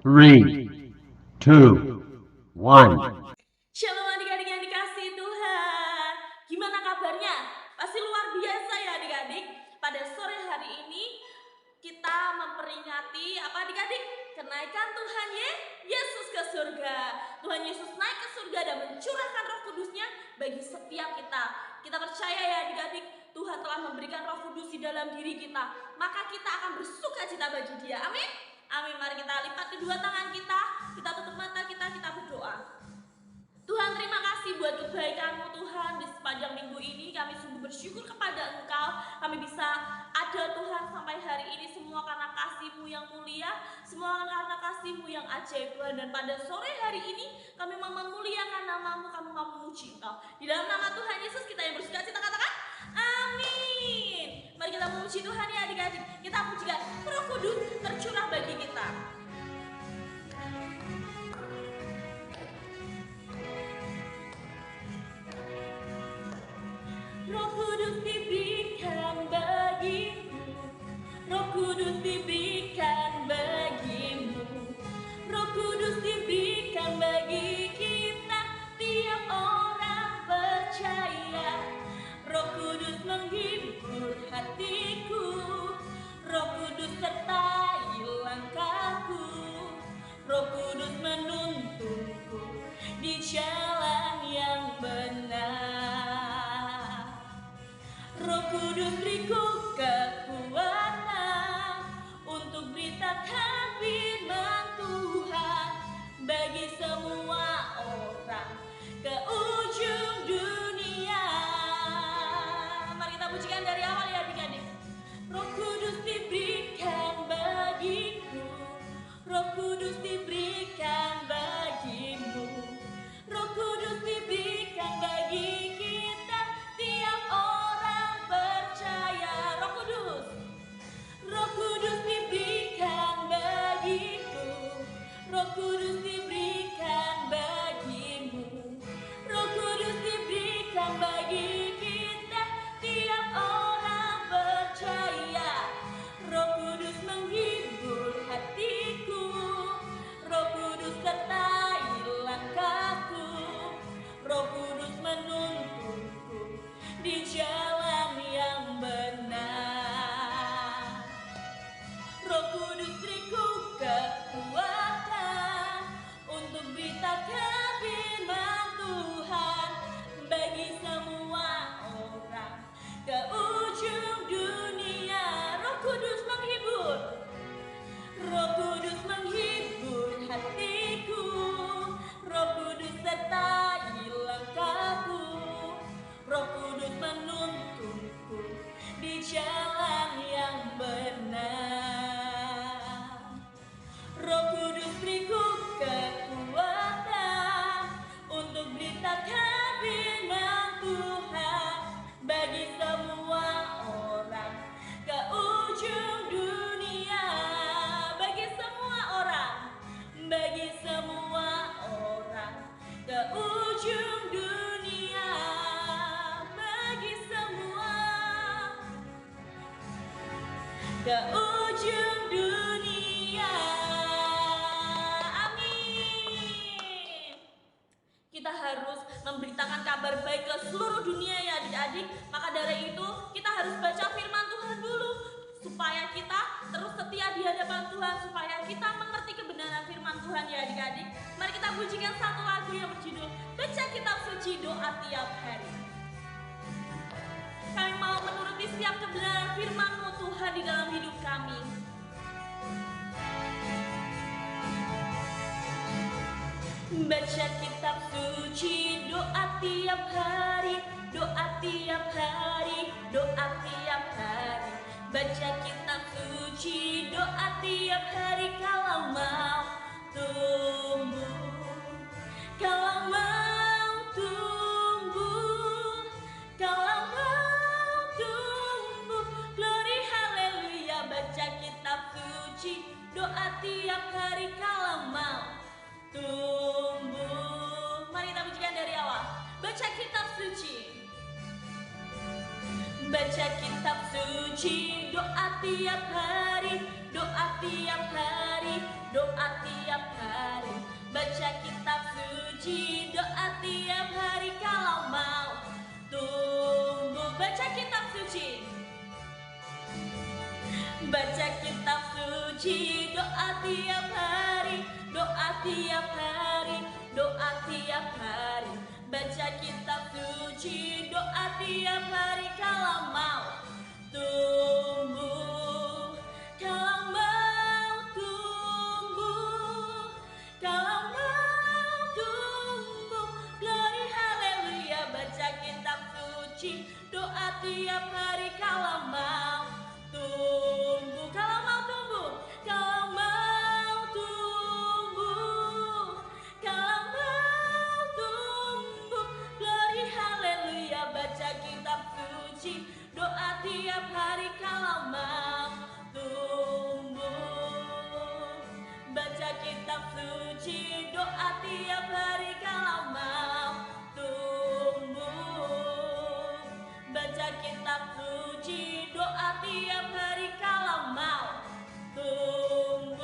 3, 2, 1. Shalom adik-adik yang dikasihi Tuhan. Gimana kabarnya? Pasti luar biasa ya adik-adik. Pada sore hari ini kita memperingati apa adik-adik? Kenaikan Tuhan Yesus ke surga. Tuhan Yesus naik ke surga dan mencurahkan Roh Kudusnya bagi setiap kita. Kita percaya ya adik-adik, Tuhan telah memberikan Roh Kudus di dalam diri kita. Maka kita akan bersuka cita bagi Dia. Amin. Amin. Mari kita lipat kedua tangan kita tutup mata kita berdoa. Tuhan, terima kasih buat kebaikan-Mu Tuhan. Di sepanjang minggu ini kami sungguh bersyukur kepada Engkau. Kami bisa ada Tuhan sampai hari ini semua karena kasih-Mu yang mulia, semua karena kasih-Mu yang ajaib Tuhan. Dan pada sore hari ini kami mau memuliakan nama-Mu, kami mau memuji Engkau. Di dalam nama Tuhan Yesus kita yang bersuka cita katakan amin. Mari kita memuji Tuhan ya adik-adik. Kita pujikan Roh Kudus tercurah bagi kita. Roh Kudus diberikan bagimu, Roh Kudus diberikan bagimu, Roh Kudus diberikan bagi kita, tiap orang percaya. Roh Kudus menghibur hatiku, Roh Kudus sertai langkahku, Roh Kudus menuntunku di jalan yang benar. Roh Kudus beriku kekuatan untuk beritakan firman Tuhan bagi semua orang ke ujung dunia. Mari kita pujikan dari awal ya adik-adik. Roh Kudus diberikan bagiku, Roh Kudus diberikan bagimu, Roh Kudus diberikan bagi kita, tiap orang percaya. Roh Kudus diberikan bagiku, Roh Kudus diberikan bagimu, Roh Kudus diberikan bagi kita, tiap orang percaya. Roh Kudus menghibur hatiku, Roh Kudus sertai langkahku, Roh Kudus menuntunku di jalan yang benar. Roh Kudus beriku kekuatan untuk beritakan firman Tuhan bagi semua orang ke ujung dunia. Roh Kudus menghibur, Roh Kudus menghibur hatiku, Roh Kudus sertai langkahku, Roh Kudus menuntunku di jalan yang benar. Roh Kudus beriku kekuatan untuk beritakan firman Tuhan bagi semua orang ke ujung dunia. Bagi semua orang, bagi semua orang ke ujung dunia. Bagi semua ke ujung dunia. Amin. Kita harus memberitakan kabar baik ke seluruh dunia ya adik-adik. Maka dari itu kita harus baca firman Tuhan dulu supaya kita terus setia di hadapan Tuhan, supaya kita mengerti kebenaran firman Tuhan ya adik-adik. Mari kita pujikan satu lagu yang berjudul Baca Kitab Suci Doa Tiap Hari. Kami mau menuruti setiap kebenaran firman-Mu Tuhan di dalam hidup kami. Baca kitab suci, doa tiap hari, doa tiap hari, doa tiap hari. Baca kitab suci, doa tiap hari kalau mau tumbuh, kalau mau tumbuh, kalau mau tumbuh. Glory haleluya. Baca kitab suci, doa tiap hari kalau mau tumbuh. Mari kita pujikan dari awal. Baca kitab suci, baca kitab suci, doa tiap hari, doa tiap hari, doa tiap baca kitab suci, doa tiap hari, doa tiap hari, doa tiap hari. Baca kitab suci, doa tiap hari kalau mau tumbuh, kalau mau tumbuh, kalau mau tumbuh. Glory haleluya, baca kitab suci, doa tiap hari kalau mau tumbuh, kalau mau tumbuh, kalau mau tumbuh, kalau mau tumbuh. Glory haleluya, baca kitab suci, doa tiap hari kalau mau tumbuh. Baca kitab suci, doa tiap hari kalau mau tumbuh. Baca kitab suci, doa tiap hari kalau mau tumbuh.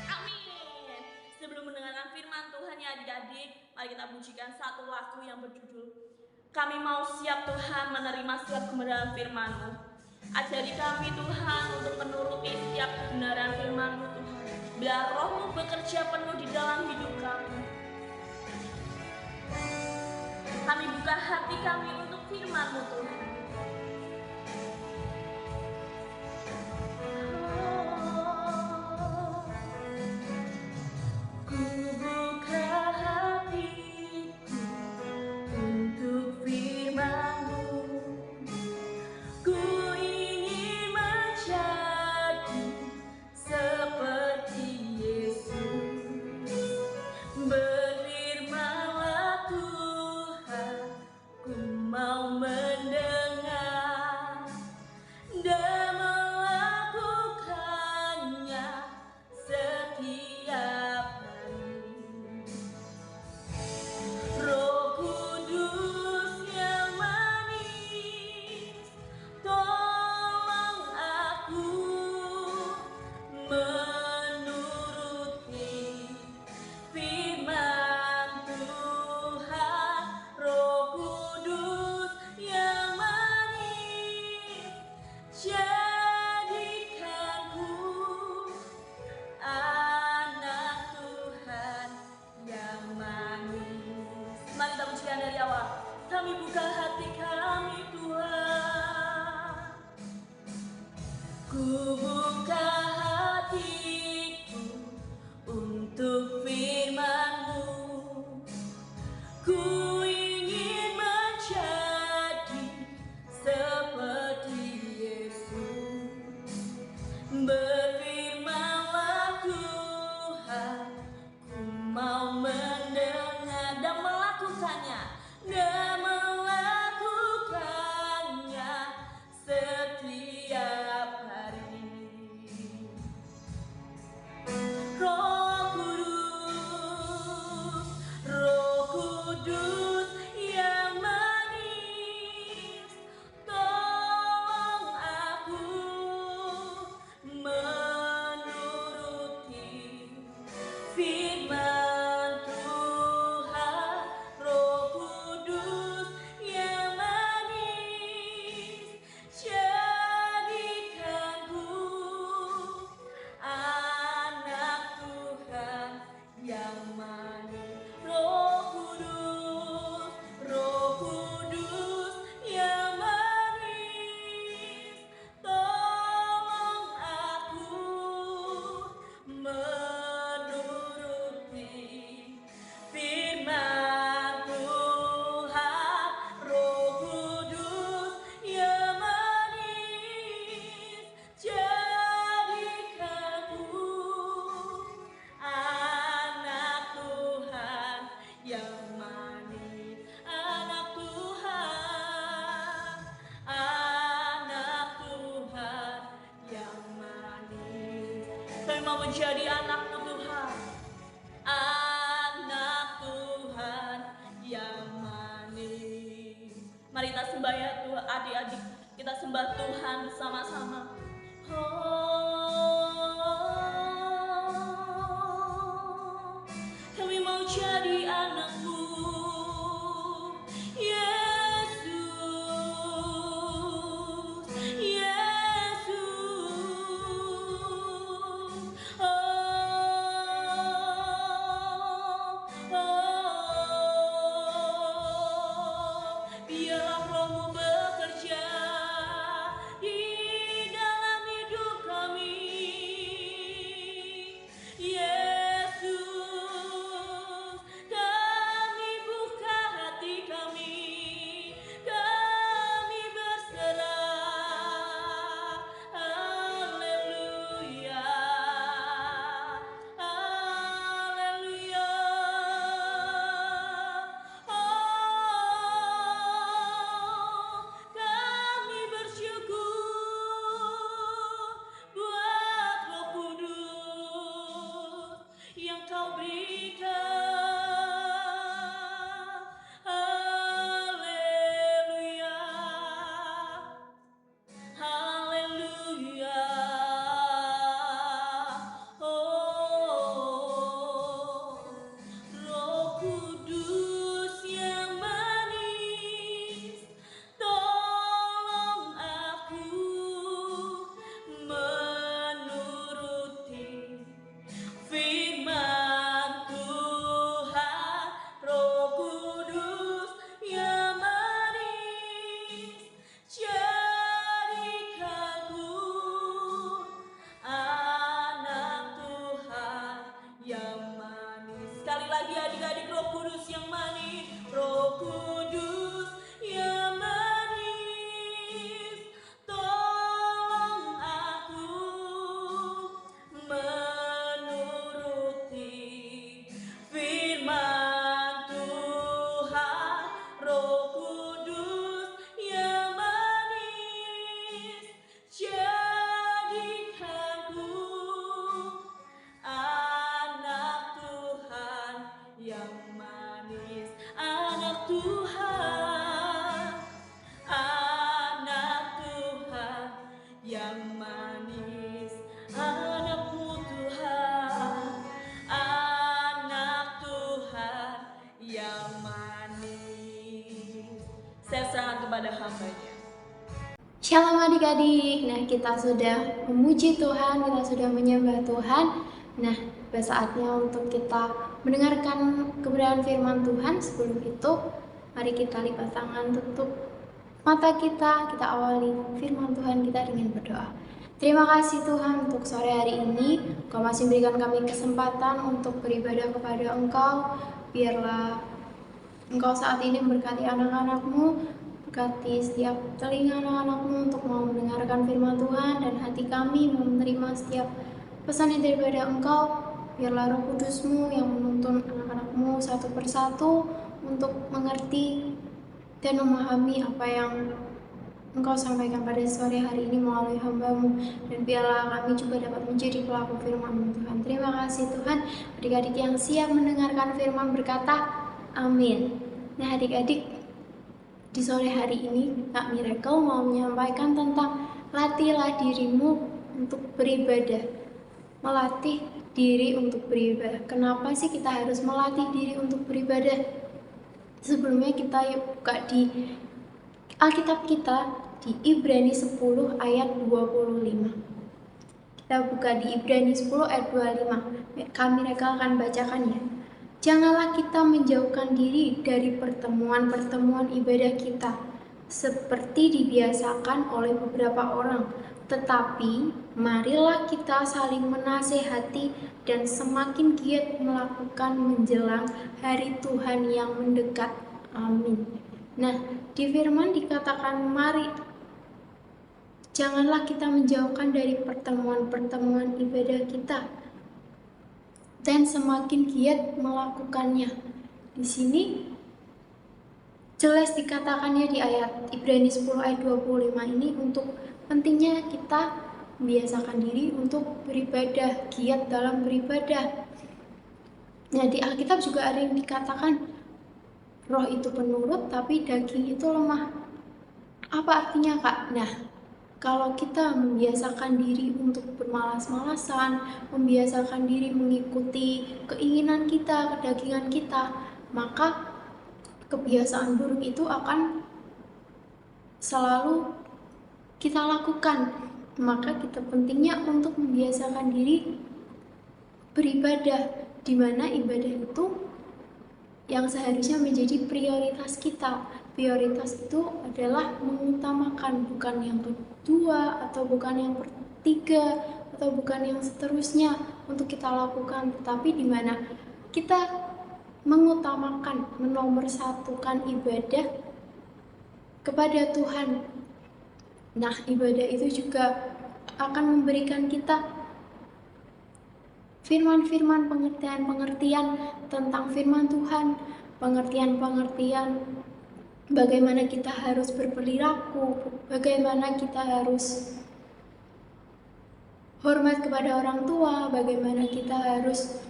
Amin. Sebelum mendengarkan firman Tuhan ya adik-adik, mari kita pujikan satu lagu yang berjudul Kami Mau Siap Tuhan Menerima Setiap Kebenaran Firman-Mu. Ajari kami Tuhan untuk menuruti setiap kebenaran firman-Mu Tuhan. Biar Roh-Mu bekerja penuh di dalam hidup kami. Kami buka hati kami untuk firman-Mu Tuhan. Ku buka hatiku untuk firman-Mu. Ku ingin menjadi seperti Yesus. Berfirman-Lah Tuhan, ku mau mendengar dan melakukannya setiap hari. Roh Kudus yang manis, tolong aku menuruti firman Tuhan. Roh Kudus yang manis, jadikanku anak Tuhan yang manis. Mari kita pujikan dari awal. Kami buka hati kami Tuhan. Ku buka hatiku untuk firman-Mu. Ku ingin menjadi seperti Yesus. Berfirman-Lah Tuhan, ku mau mendengar dan melakukannya, dan melakukannya setiap hari. Roh Kudus, Roh Kudus yang manis, tolong aku menuruti firman Tuhan. Roh Kudus yang manis, jadikanku anak Tuhan yang manis. Roh Kudus, Roh Kudus yang manis, tolong aku menuruti firman Tuhan. Roh Kudus yang manis, jadikanku anak Tuhan yang manis. Anak Tuhan, anak Tuhan yang manis. Kami mau menjadi anak-Mu Tuhan, anak Tuhan yang manis. Mari kita sembah ya Tuhan, adik-adik, kita sembah Tuhan bersama-sama. Kami mau jadi anak-Mu, Yesus, adik-adik, nah kita sudah memuji Tuhan, kita sudah menyembah Tuhan. Nah, saatnya untuk kita mendengarkan kebenaran firman Tuhan. Sebelum itu, mari kita lipat tangan, tutup mata kita awali firman Tuhan kita dengan berdoa. Terima kasih Tuhan untuk sore hari ini, Engkau masih berikan kami kesempatan untuk beribadah kepada Engkau. Biarlah Engkau saat ini memberkati anak-anak-Mu, berkati setiap telinga anak-anak-Mu untuk mau mendengarkan firman Tuhan, dan hati kami mau menerima setiap pesan yang daripada Engkau. Biarlah Roh Kudus-Mu yang menuntun anak-anak-Mu satu persatu untuk mengerti dan memahami apa yang Engkau sampaikan pada sore hari ini melalui hamba-Mu, dan biarlah kami juga dapat menjadi pelaku firman-Mu Tuhan. Terima kasih Tuhan. Adik-adik yang siap mendengarkan firman berkata, amin. Nah adik-adik, di sore hari ini Kak Miracle mau menyampaikan tentang latihlah dirimu untuk beribadah. Melatih diri untuk beribadah. Kenapa sih kita harus melatih diri untuk beribadah? Sebelumnya kita buka di Alkitab kita di Ibrani 10 ayat 25. Kita buka di Ibrani 10 ayat 25. Kak Miracle akan bacakan ya. Janganlah kita menjauhkan diri dari pertemuan-pertemuan ibadah kita, seperti dibiasakan oleh beberapa orang. Tetapi, marilah kita saling menasehati dan semakin giat melakukan menjelang hari Tuhan yang mendekat. Amin. Nah, di firman dikatakan mari. Janganlah kita menjauhkan dari pertemuan-pertemuan ibadah kita dan semakin giat melakukannya. Di sini jelas dikatakannya di ayat Ibrani 10 ayat 25 ini untuk pentingnya kita membiasakan diri untuk beribadah, giat dalam beribadah. Nah, di Alkitab juga ada yang dikatakan roh itu penurut tapi daging itu lemah. Apa artinya, Kak? Nah, kalau kita membiasakan diri untuk bermalas-malasan, membiasakan diri mengikuti keinginan kita, kedagingan kita, maka kebiasaan buruk itu akan selalu kita lakukan. Maka kita pentingnya untuk membiasakan diri beribadah, di mana ibadah itu yang seharusnya menjadi prioritas kita. Prioritas itu adalah mengutamakan, bukan yang kedua atau bukan yang ketiga atau bukan yang seterusnya untuk kita lakukan, tetapi di mana kita mengutamakan, menomorsatukan ibadah kepada Tuhan. Nah, ibadah itu juga akan memberikan kita firman-firman, pengertian-pengertian tentang firman Tuhan, pengertian-pengertian bagaimana kita harus berperilaku, bagaimana kita harus hormat kepada orang tua, bagaimana kita harus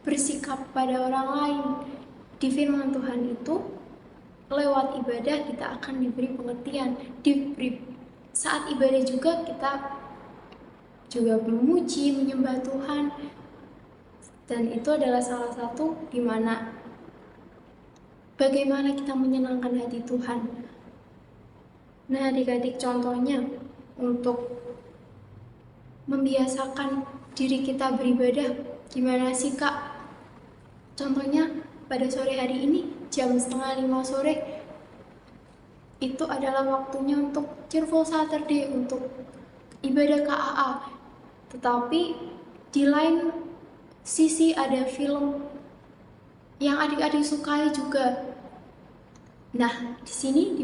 bersikap pada orang lain. Di firman Tuhan itu, lewat ibadah kita akan diberi pengertian. Saat ibadah juga kita juga memuji, menyembah Tuhan. Dan itu adalah salah satu di mana bagaimana kita menyenangkan hati Tuhan. Nah, adik-adik, contohnya untuk membiasakan diri kita beribadah, gimana sih, Kak? Contohnya pada sore hari ini jam 4:30 sore itu adalah waktunya untuk Cheerful Saturday, untuk ibadah KAA. Tetapi di lain sisi ada film yang adik-adik sukai juga. Nah, di sini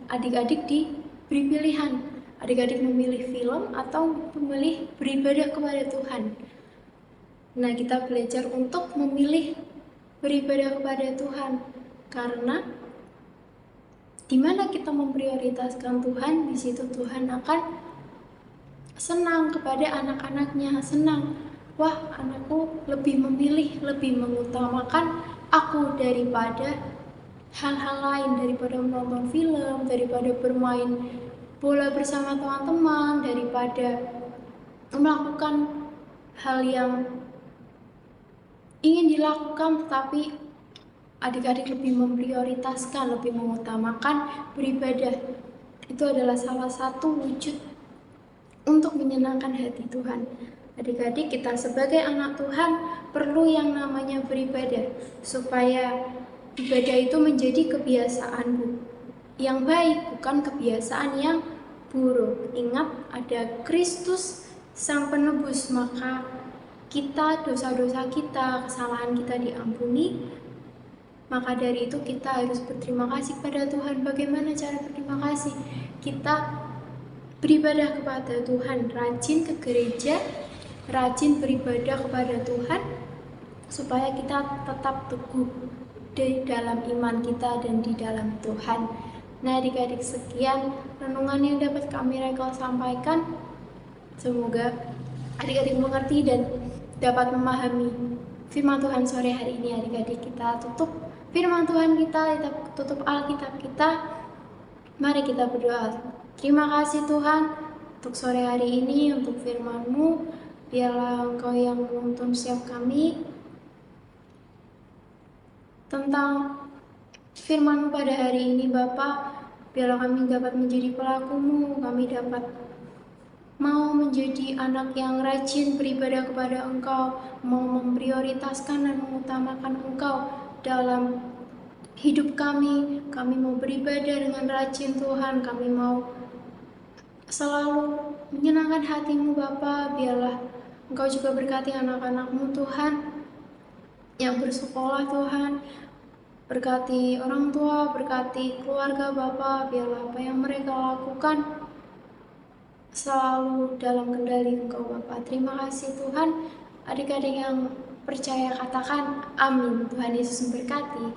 adik-adik diberi pilihan. Adik-adik memilih film atau memilih beribadah kepada Tuhan. Nah, kita belajar untuk memilih beribadah kepada Tuhan, karena di mana kita memprioritaskan Tuhan, di situ Tuhan akan senang kepada anak-anaknya, senang. Wah, anakku lebih memilih, lebih mengutamakan aku daripada hal-hal lain, daripada menonton film, daripada bermain bola bersama teman-teman, daripada melakukan hal yang ingin dilakukan, tetapi adik-adik lebih memprioritaskan, lebih mengutamakan beribadah. Itu adalah salah satu wujud untuk menyenangkan hati Tuhan. Adik-adik, kita sebagai anak Tuhan perlu yang namanya beribadah, supaya ibadah itu menjadi kebiasaan yang baik, bukan kebiasaan yang buruk. Ingat, ada Kristus Sang Penebus, maka kita, dosa-dosa kita, kesalahan kita diampuni. Maka dari itu kita harus berterima kasih pada Tuhan. Bagaimana cara berterima kasih? Kita beribadah kepada Tuhan, rajin ke gereja, rajin beribadah kepada Tuhan, supaya kita tetap teguh di dalam iman kita dan di dalam Tuhan. Nah, adik-adik, sekian renungan yang dapat kami sampaikan. Semoga adik-adik mengerti dan dapat memahami firman Tuhan sore hari ini. Adik-adik, kita tutup firman Tuhan kita tutup Alkitab kita. Mari kita berdoa. Terima kasih Tuhan untuk sore hari ini, untuk firman-Mu. Biarlah Engkau yang menuntun setiap kami tentang firman-Mu pada hari ini, Bapa. Biarlah kami dapat menjadi pelaku-Mu, kami dapat mau menjadi anak yang rajin beribadah kepada Engkau, mau memprioritaskan dan mengutamakan Engkau dalam hidup kami. Kami mau beribadah dengan rajin Tuhan, kami mau selalu menyenangkan hati-Mu Bapa. Biarlah Engkau juga berkati anak-anak-Mu Tuhan yang bersekolah Tuhan, berkati orang tua, berkati keluarga Bapa. Biarlah apa yang mereka lakukan selalu dalam kendali Engkau Bapa. Terima kasih Tuhan. Adik-adik yang percaya katakan amin. Tuhan Yesus memberkati.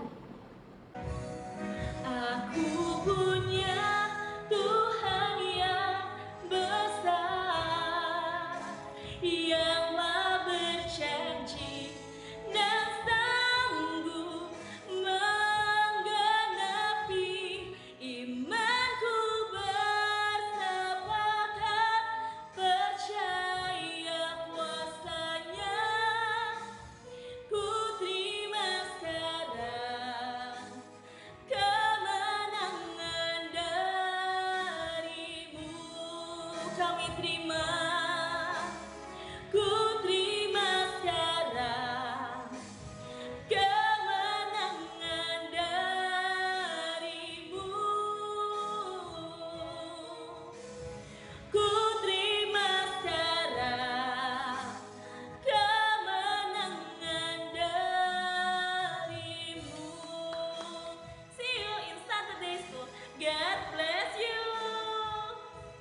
Aku punya Tuhan yang besar, yang maha berjanji dan sanggup menggenapi. Imanku bersepakat percaya kuasa-Nya. Ku terima sekarang kemenangan darimu. Kami terima.